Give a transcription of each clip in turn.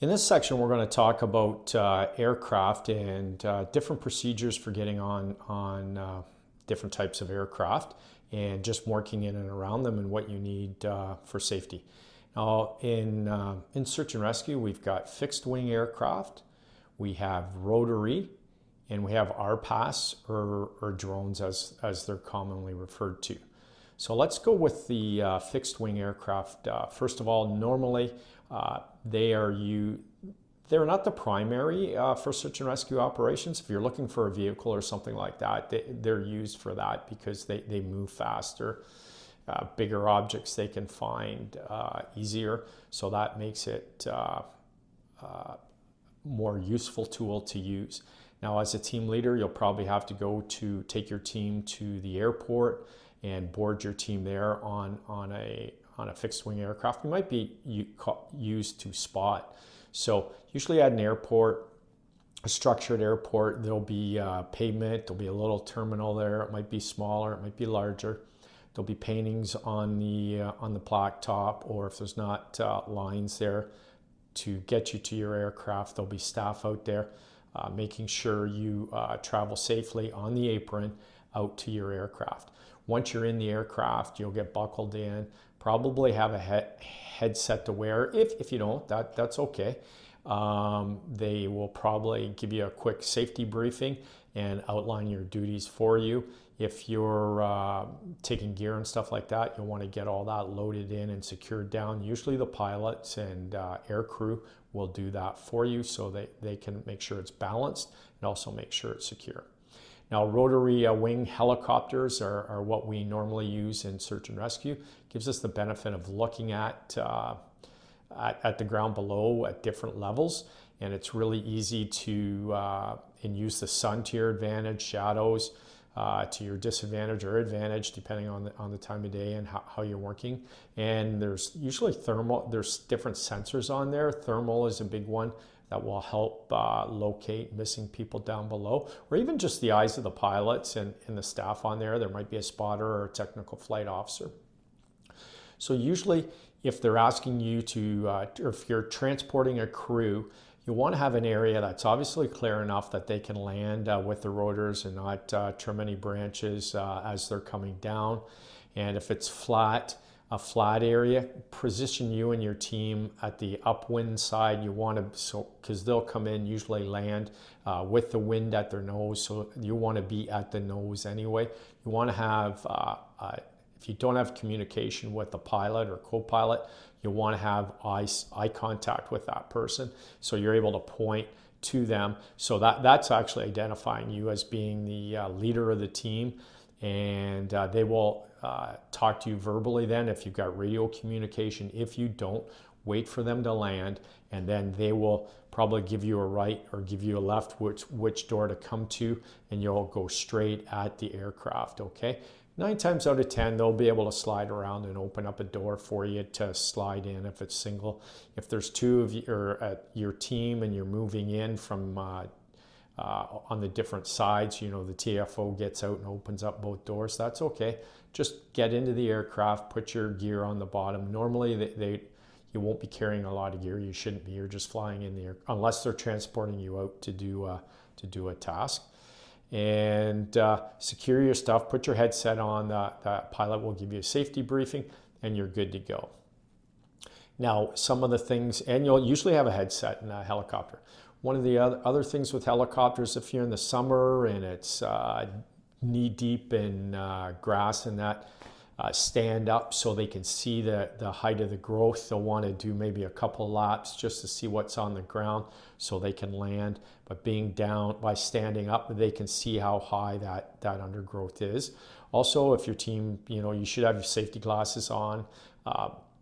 In this section, we're going to talk about aircraft and different procedures for getting on different types of aircraft and just working in and around them and what you need for safety. Now, in search and rescue, we've got fixed wing aircraft, we have rotary, and we have RPAS or drones as they're commonly referred to. So let's go with the fixed wing aircraft. First of all, normally they're not the primary for search and rescue operations. If you're looking for a vehicle or something like that, they're used for that because they move faster. Bigger objects they can find easier, so that makes it more useful tool to use. Now, as a team leader, you'll probably have to take your team to the airport and board your team there on a fixed wing aircraft. You might be used to spot. So usually at an airport, a structured airport, there'll be pavement, there'll be a little terminal there. It might be smaller, it might be larger. There'll be paintings on the blacktop, or if there's not lines there to get you to your aircraft, there'll be staff out there making sure you travel safely on the apron out to your aircraft. Once you're in the aircraft, you'll get buckled in, probably have a headset to wear. If you don't, that's okay. They will probably give you a quick safety briefing and outline your duties for you. If you're taking gear and stuff like that, you'll want to get all that loaded in and secured down. Usually the pilots and air crew will do that for you so they can make sure it's balanced and also make sure it's secure. Now, rotary wing helicopters are what we normally use in search and rescue. Gives us the benefit of looking at the ground below at different levels, and it's really easy to and use the sun to your advantage, shadows to your disadvantage or advantage, depending on the time of day and how you're working. And there's usually there's different sensors on there. Thermal is a big one that will help locate missing people down below, or even just the eyes of the pilots and the staff on there. There might be a spotter or a technical flight officer. So usually if they're asking you to, or if you're transporting a crew, you want to have an area that's obviously clear enough that they can land with the rotors and not trim any branches as they're coming down. And if it's a flat area, position you and your team at the upwind side. You want to, because they'll come in, usually land with the wind at their nose, so you want to be at the nose anyway. You want to have, if you don't have communication with the pilot or co-pilot, you want to have eye contact with that person, so you're able to point to them. So that's actually identifying you as being the leader of the team, and they will talk to you verbally then if you've got radio communication. If you don't, wait for them to land, and then they will probably give you a right or give you a left which door to come to, and you'll go straight at the aircraft, okay? 9 times out of 10, they'll be able to slide around and open up a door for you to slide in if it's single. If there's 2 of you or at your team and you're moving in from on the different sides, you know, the TFO gets out and opens up both doors, that's okay. Just get into the aircraft, put your gear on the bottom. Normally you won't be carrying a lot of gear. You shouldn't be. You're just flying in the air unless they're transporting you out to do a task. And secure your stuff, put your headset on. The pilot will give you a safety briefing and you're good to go. Now, some of the things, and you'll usually have a headset in a helicopter. One of the other things with helicopters, if you're in the summer and it's knee deep in grass and that, stand up so they can see the height of the growth. They'll want to do maybe a couple laps just to see what's on the ground so they can land. But being down, by standing up, they can see how high that undergrowth is. Also, if your team, you know, you should have your safety glasses on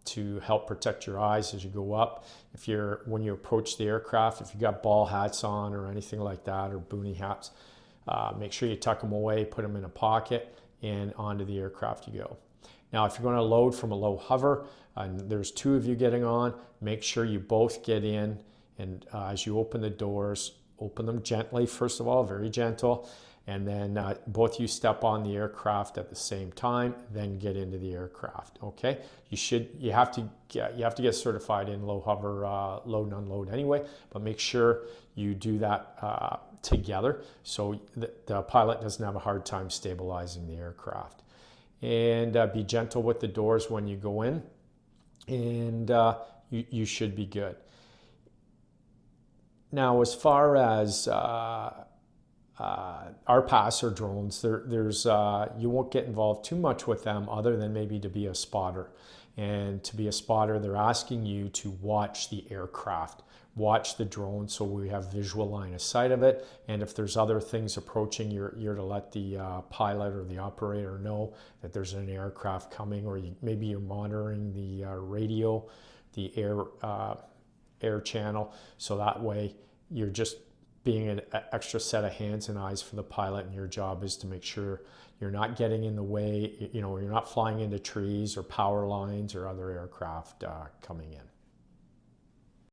to help protect your eyes as you go up. When you approach the aircraft, if you got ball hats on or anything like that, or boonie hats, make sure you tuck them away, put them in a pocket, and onto the aircraft you go. Now, if you're going to load from a low hover, and there's 2 of you getting on, make sure you both get in, and as you open the doors, open them gently, first of all, very gentle, and then both you step on the aircraft at the same time, then get into the aircraft. Okay, you have to get certified in low hover load and unload anyway, but make sure you do that together so the pilot doesn't have a hard time stabilizing the aircraft. And be gentle with the doors when you go in, and you should be good. Now, as far as RPAS or drones, there's you won't get involved too much with them other than maybe to be a spotter. And to be a spotter, they're asking you to watch the aircraft, watch the drone so we have visual line of sight of it. And if there's other things approaching, you're to let the pilot or the operator know that there's an aircraft coming, or maybe you're monitoring the radio, the air channel, so that way you're just being an extra set of hands and eyes for the pilot, and your job is to make sure you're not getting in the way, you're not flying into trees or power lines or other aircraft coming in.